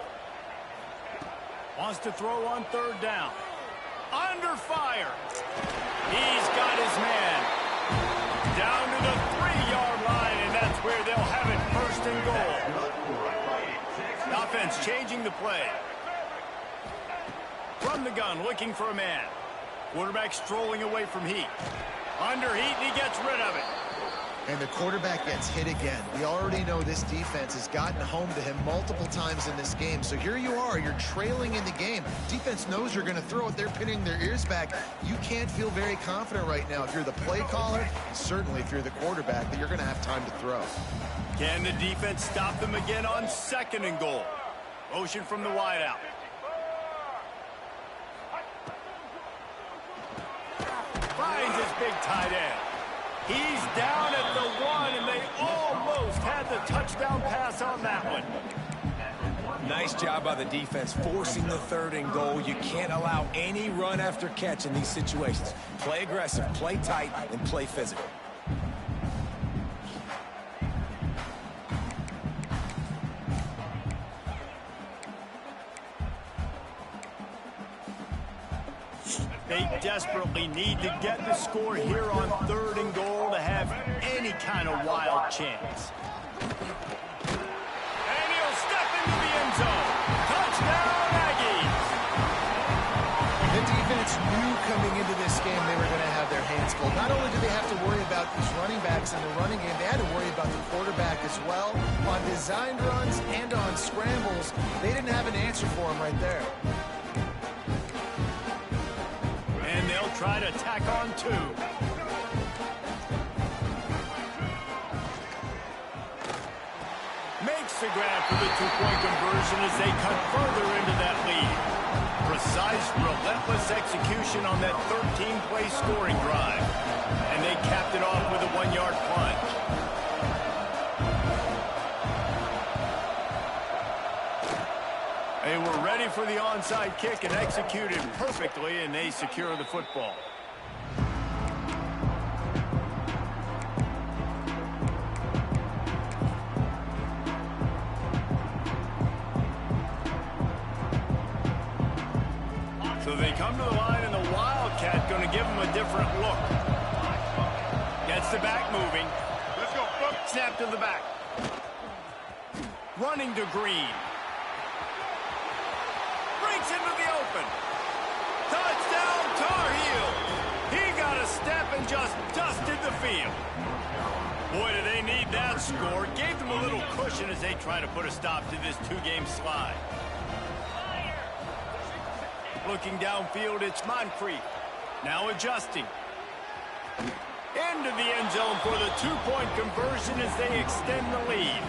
S1: Wants to throw on third down. Under fire. He's got his man. Down to the 3-yard line, and that's where they'll have it first and goal. Offense changing the play. From the gun, looking for a man. Quarterback strolling away from heat. Under heat, and he gets rid of it.
S3: And the quarterback gets hit again. We already know this defense has gotten home to him multiple times in this game. So here you are, you're trailing in the game. Defense knows you're going to throw it. They're pinning their ears back. You can't feel very confident right now if you're the play caller, and certainly if you're the quarterback, that you're going to have time to throw.
S1: Can the defense stop them again on second and goal? Motion from the wideout. Finds his big tight end. He's down at the 1, and they almost had the touchdown pass on that one.
S2: Nice job by the defense forcing the third and goal. You can't allow any run after catch in these situations. Play aggressive, play tight, and play physical.
S1: They desperately need to get the score here on third and goal to have any kind of wild chance. And he'll step into the end zone. Touchdown, Aggies!
S3: The defense knew coming into this game they were going to have their hands full. Not only do they have to worry about these running backs in the running game, they had to worry about the quarterback as well. On designed runs and on scrambles, they didn't have an answer for him right there.
S1: And they'll try to tack on 2. Makes the grab for the 2-point conversion as they cut further into that lead. Precise, relentless execution on that 13-play scoring drive. And they capped it off with a 1-yard plunge. They were ready for the onside kick and executed perfectly, and they secure the football. So they come to the line, and the Wildcat going to give them a different look. Gets the back moving. Let's go. Snap to the back. Running to Green. Breaks into the open. Touchdown, Tar Heels. He got a step and just dusted the field. Boy, do they need that score. Gave them a little cushion as they try to put a stop to this 2-game slide. Looking downfield, it's Moncrief. Now adjusting. Into the end zone for the 2-point conversion as they extend the lead.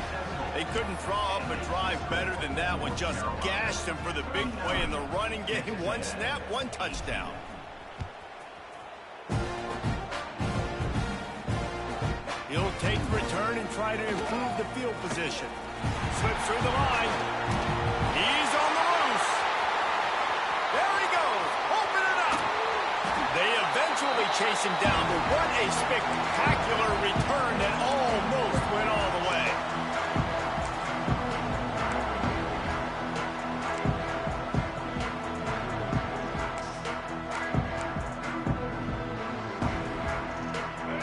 S1: They couldn't draw up a drive better than that one. Just gashed them for the big play in the running game. 1 snap, 1 touchdown. He'll take the return and try to improve the field position. Slips through the line. He's on the loose. There he goes. Open it up. They eventually chase him down, but what a spectacular return that almost went all the way.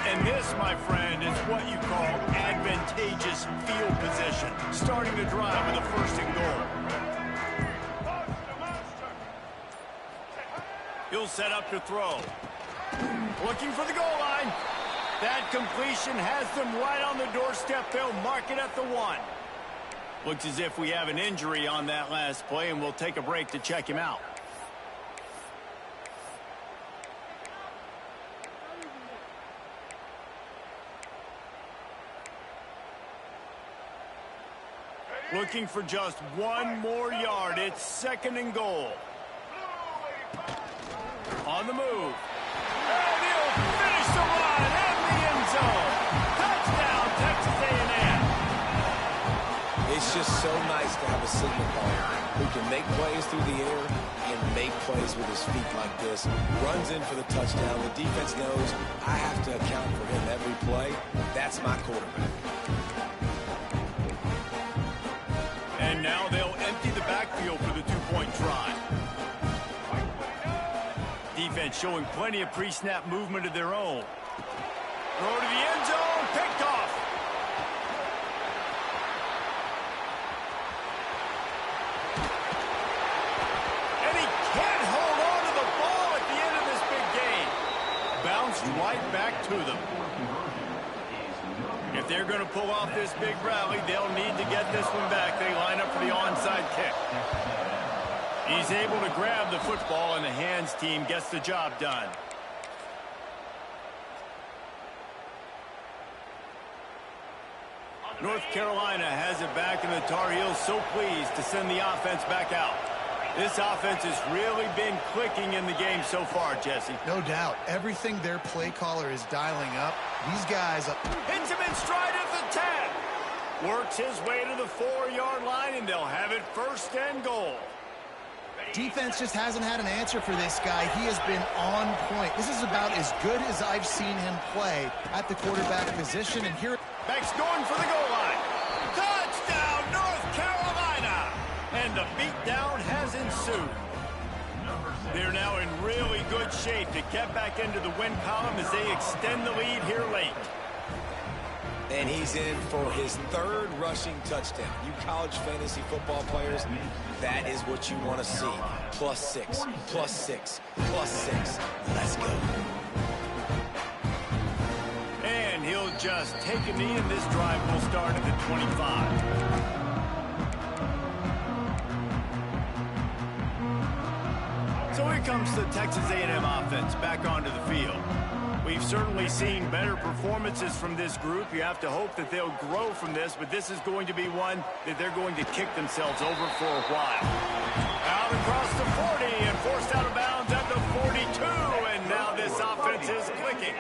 S1: And this, my friend, is what you call advantageous field position. Starting the drive with a first and goal. He'll set up to throw. Looking for the goal line. That completion has them right on the doorstep. They'll mark it at the 1. Looks as if we have an injury on that last play, and we'll take a break to check him out. Looking for just one more yard. It's second and goal. On the move. And he'll finish the run in the end zone. Touchdown, Texas A&M.
S2: It's just so nice to have a signal caller who can make plays through the air and make plays with his feet like this. Runs in for the touchdown. The defense knows I have to account for him every play. That's my quarterback.
S1: And now they'll empty the backfield for the two-point try. Defense showing plenty of pre-snap movement of their own. Throw to the end zone, picked off. And he can't hold on to the ball at the end of this big game. Bounced right back to them. If they're going to pull off this big rally, they'll need to get this one back. They line up for the onside kick. He's able to grab the football, and the hands team gets the job done. North Carolina has it back, and the Tar Heels so pleased to send the offense back out. This offense has really been clicking in the game so far, Jesse.
S3: No doubt. Everything their play caller is dialing up, these guys...
S1: Hits him in stride at the 10. Works his way to the 4-yard line, and they'll have it first and goal.
S3: Defense just hasn't had an answer for this guy. He has been on point. This is about as good as I've seen him play at the quarterback position. And here...
S1: Beck's going for the goal line. Touchdown, North Carolina! And the beatdown has ensued. They're now in really good shape to get back into the win column as they extend the lead here late.
S2: And he's in for his 3rd rushing touchdown. You college fantasy football players, that is what you want to see. +6, +6, +6. Let's go.
S1: And he'll just take a knee, and this drive will start at the 25. So here comes the Texas A&M offense back onto the field. We've certainly seen better performances from this group. You have to hope that they'll grow from this, but this is going to be one that they're going to kick themselves over for a while. Out across the 40 and forced out of bounds at the 42, and now this offense is clicking.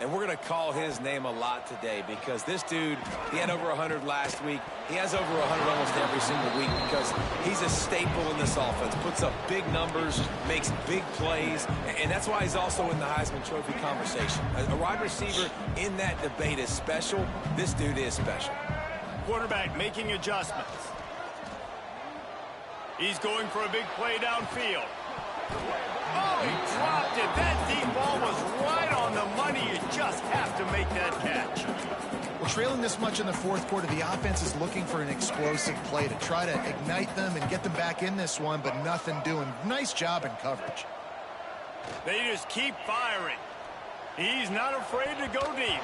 S2: And we're going to call his name a lot today because this dude, he had over 100 last week. He has over 100 almost every single week because he's a staple in this offense. Puts up big numbers, makes big plays, and that's why he's also in the Heisman Trophy conversation. A wide receiver in that debate is special. This dude is special.
S1: Quarterback making adjustments. He's going for a big play downfield. Oh, he dropped it. That deep ball was right on the money. You just have to make that catch.
S3: Well, trailing this much in the 4th quarter, the offense is looking for an explosive play to try to ignite them and get them back in this one, but nothing doing. Nice job in coverage.
S1: They just keep firing. He's not afraid to go deep.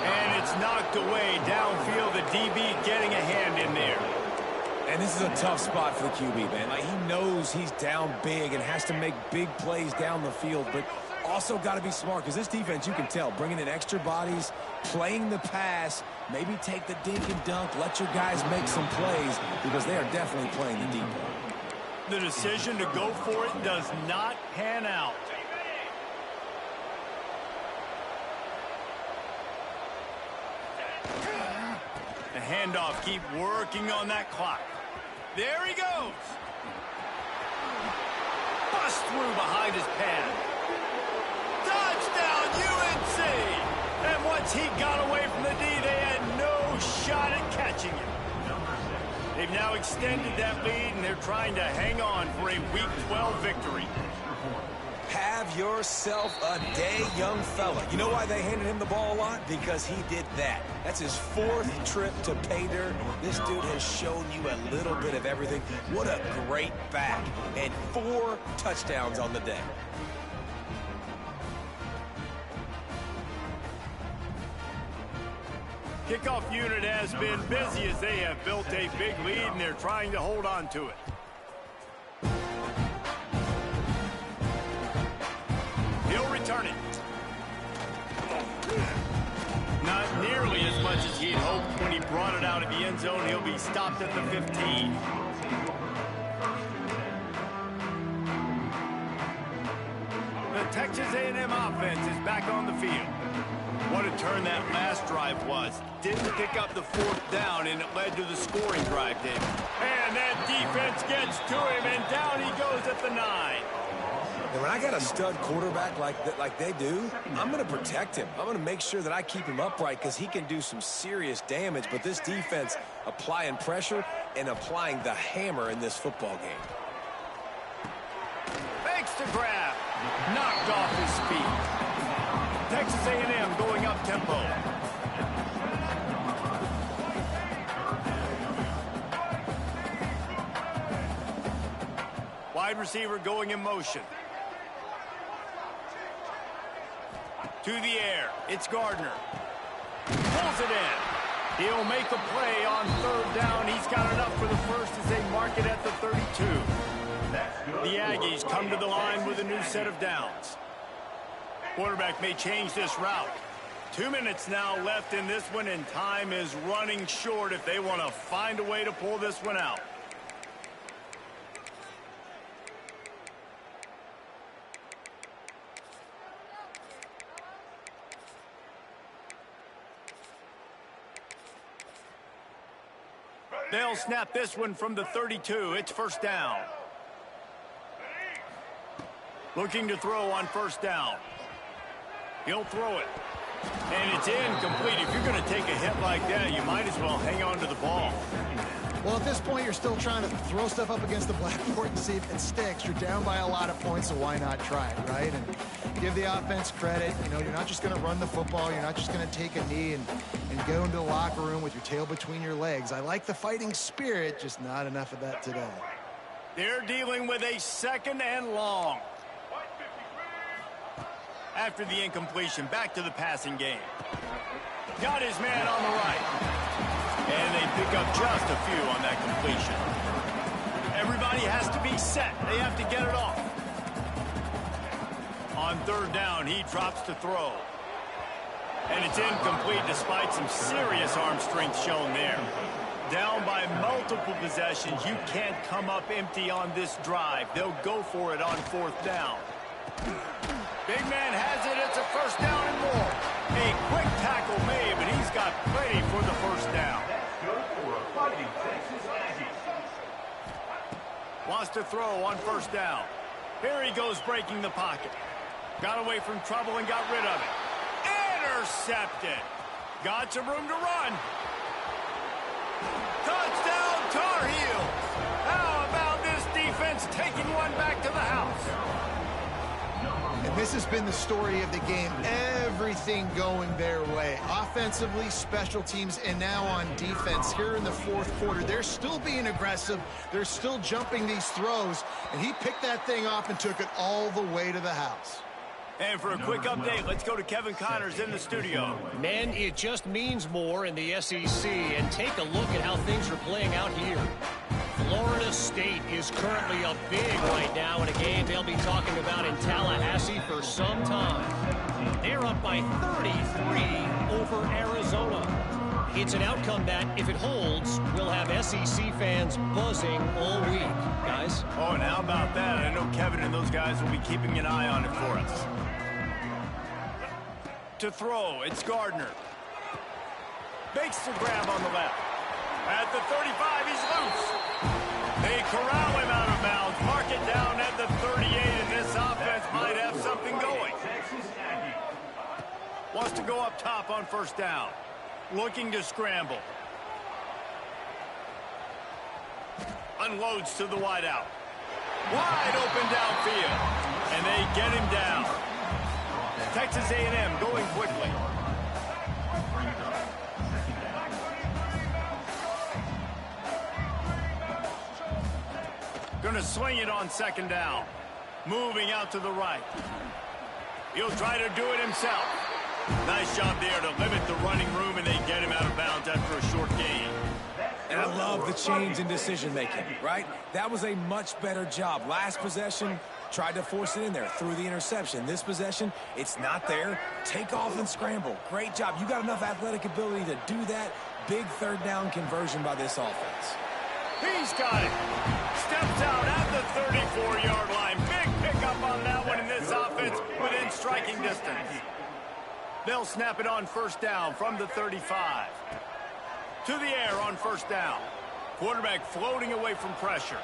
S1: And it's knocked away downfield. The DB getting a hand in there.
S2: And this is a tough spot for the QB, man. Like, he knows he's down big and has to make big plays down the field, but also got to be smart because this defense, you can tell, bringing in extra bodies, playing the pass, maybe take the dink and dunk, let your guys make some plays because they are definitely playing the deep ball.
S1: The decision to go for it does not pan out. The handoff, keep working on that clock. There he goes. Bust through behind his pad. Touchdown, UNC! And once he got away from the D, they had no shot at catching him. They've now extended that lead, and they're trying to hang on for a Week 12 victory.
S2: Have yourself a day, young fella. You know why they handed him the ball a lot? Because he did that. That's his 4th trip to pay dirt. This dude has shown you a little bit of everything. What a great back. And 4 touchdowns on the day.
S1: Kickoff unit has been busy as they have built a big lead, and they're trying to hold on to it. He'll return it. Not nearly as much as he'd hoped when he brought it out of the end zone. He'll be stopped at the 15. The Texas A&M offense is back on the field. What a turn that last drive was. Didn't pick up the 4th down, and it led to the scoring drive, David. And that defense gets to him, and down he goes at the 9.
S2: And when I got a stud quarterback like they do, I'm going to protect him. I'm going to make sure that I keep him upright because he can do some serious damage. But this defense applying pressure and applying the hammer in this football game.
S1: Fakes to grab. Knocked off his feet. Texas A&M going up tempo. Wide receiver going in motion. To the air. It's Gardner. Pulls it in. He'll make a play on 3rd down. He's got enough for the first as they mark it at the 32. The Aggies come to the line with a new set of downs. Quarterback may change this route. 2 minutes now left in this one, and time is running short if they want to find a way to pull this one out. They'll snap this one from the 32. It's 1st down. Looking to throw on 1st down. He'll throw it. And it's incomplete. If you're going to take a hit like that, you might as well hang on to the ball.
S3: Well, at this point, you're still trying to throw stuff up against the blackboard and see if it sticks. You're down by a lot of points, so why not try it, right? And give the offense credit. You know, you're not just going to run the football. You're not just going to take a knee and go into the locker room with your tail between your legs. I like the fighting spirit, just not enough of that today.
S1: They're dealing with a 2nd and long. After the incompletion, back to the passing game. Got his man on the right. And they pick up just a few on that completion. Everybody has to be set. They have to get it off. On 3rd down, he drops to throw. And it's incomplete despite some serious arm strength shown there. Down by multiple possessions, you can't come up empty on this drive. They'll go for it on 4th down. Big man has it. It's a 1st down and more. A quick tackle made, but he's got plenty for the 1st down. Wants to throw on 1st down. Here he goes breaking the pocket. Got away from trouble and got rid of it. Intercepted. Got some room to run. Touchdown, Tar Heels. How about this defense taking one back to the house?
S3: And this has been the story of the game. Everything going their way. Offensively, special teams, and now on defense here in the 4th quarter. They're still being aggressive. They're still jumping these throws. And he picked that thing off and took it all the way to the house.
S1: And for a quick update, let's go to Kevin Connors in the studio.
S4: Men, it just means more in the SEC. And take a look at how things are playing out here. Florida State is currently up big right now in a game they'll be talking about in Tallahassee for some time. They're up by 33 over Arizona. It's an outcome that, if it holds, will have SEC fans buzzing all week, guys.
S1: Oh, and how about that? I know Kevin and those guys will be keeping an eye on it for us. To throw, it's Gardner. Makes the grab on the left. At the 35, he's loose. They corral him out of bounds. Mark it down at the 38, and this offense might have something going. Wants to go up top on first down. Looking to scramble. Unloads to the wideout. Wide open downfield. And they get him down. Texas A&M going quickly. Going to sling it on second down. Moving out to the right. He'll try to do it himself. Nice job there to limit the running room, and they get him out of bounds after a short gain.
S2: And I love the change in decision-making, right? That was a much better job. Last possession, tried to force it in there, threw the interception. This possession, it's not there. Take off and scramble. Great job. You got enough athletic ability to do that. Big third down conversion by this offense.
S1: He's got it. Steps out at the 34-yard line. Big pickup on that one in this offense within striking distance. They'll snap it on first down from the 35. To the air on first down. Quarterback floating away from pressure.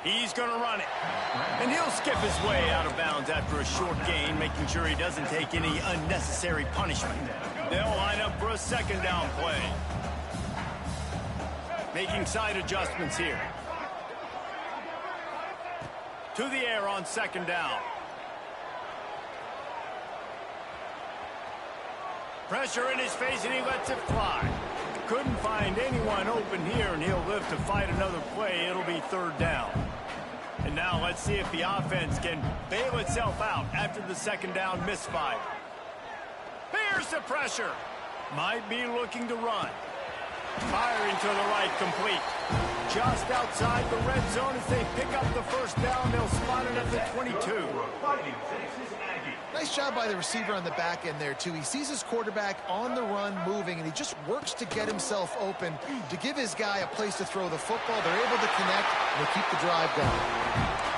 S1: He's going to run it. And he'll skip his way out of bounds after a short gain, making sure he doesn't take any unnecessary punishment. They'll line up for a second down play. Making side adjustments here. To the air on second down. Pressure in his face, and he lets it fly. Couldn't find anyone open here, and he'll live to fight another play. It'll be third down. And now let's see if the offense can bail itself out after the second down misfire. Here's the pressure. Might be looking to run. Firing to the right, complete. Just outside the red zone as they pick up the first down. They'll spot it at the 22.
S3: Nice job by the receiver on the back end there, too. He sees his quarterback on the run moving, and he just works to get himself open to give his guy a place to throw the football. They're able to connect, and they keep the drive going.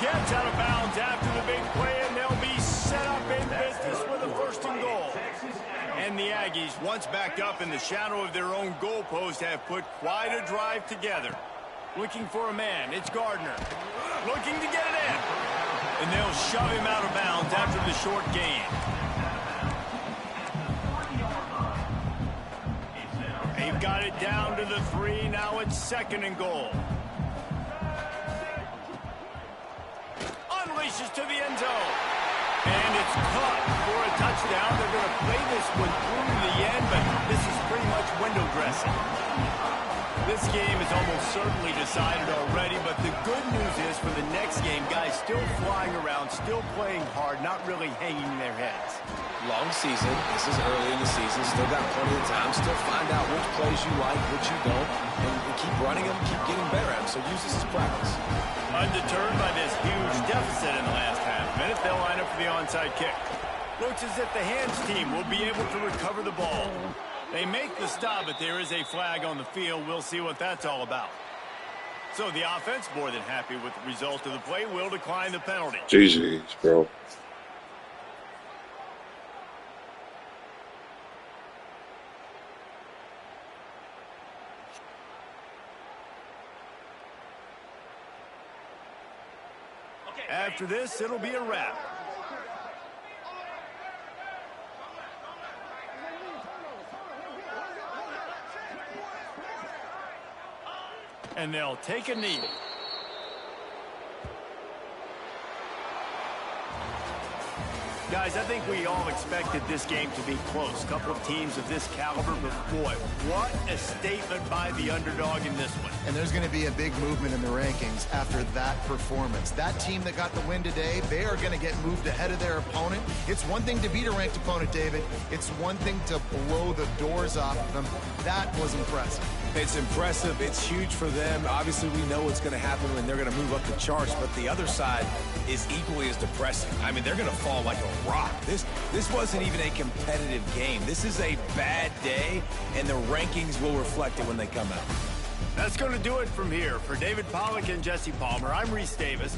S1: Gets out of bounds after the big play, and they'll be set up in business with a first and goal. And the Aggies, once backed up in the shadow of their own goalpost, have put quite a drive together. Looking for a man. It's Gardner. Looking to get it in. And they'll shove him out of bounds after the short gain. They've got it down to the 3. Now it's second and goal. Unleashes to the end zone. And it's caught for a touchdown. They're going to play this one through to the end, but this is pretty much window dressing. This game is almost certainly decided already, but the good news is for the next game, guys still flying around, still playing hard, not really hanging their heads.
S2: Long season. This is early in the season. Still got plenty of time. Still find out which plays you like, which you don't, and keep running them, keep getting better at them. So use this as practice.
S1: Undeterred by this huge deficit in the last half minute, they'll line up for the onside kick. Looks as if the hands team will be able to recover the ball. They make the stop, but there is a flag on the field. We'll see what that's all about. So the offense, more than happy with the result of the play, will decline the penalty.
S5: GG's, bro.
S1: After this, it'll be a wrap. And they'll take a knee. Guys, I think we all expected this game to be close. A couple of teams of this caliber, but boy, what a statement by the underdog in this one.
S3: And there's going to be a big movement in the rankings after that performance. That team that got the win today, they are going to get moved ahead of their opponent. It's one thing to beat a ranked opponent, David. It's one thing to blow the doors off of them. That was impressive.
S2: It's impressive. It's huge for them. Obviously, we know what's going to happen when they're going to move up the charts, but the other side is equally as depressing. I mean, they're going to fall like a rock. This wasn't even a competitive game. This is a bad day, and the rankings will reflect it when they come out.
S1: That's going to do it from here. For David Pollack and Jesse Palmer, I'm Reese Davis.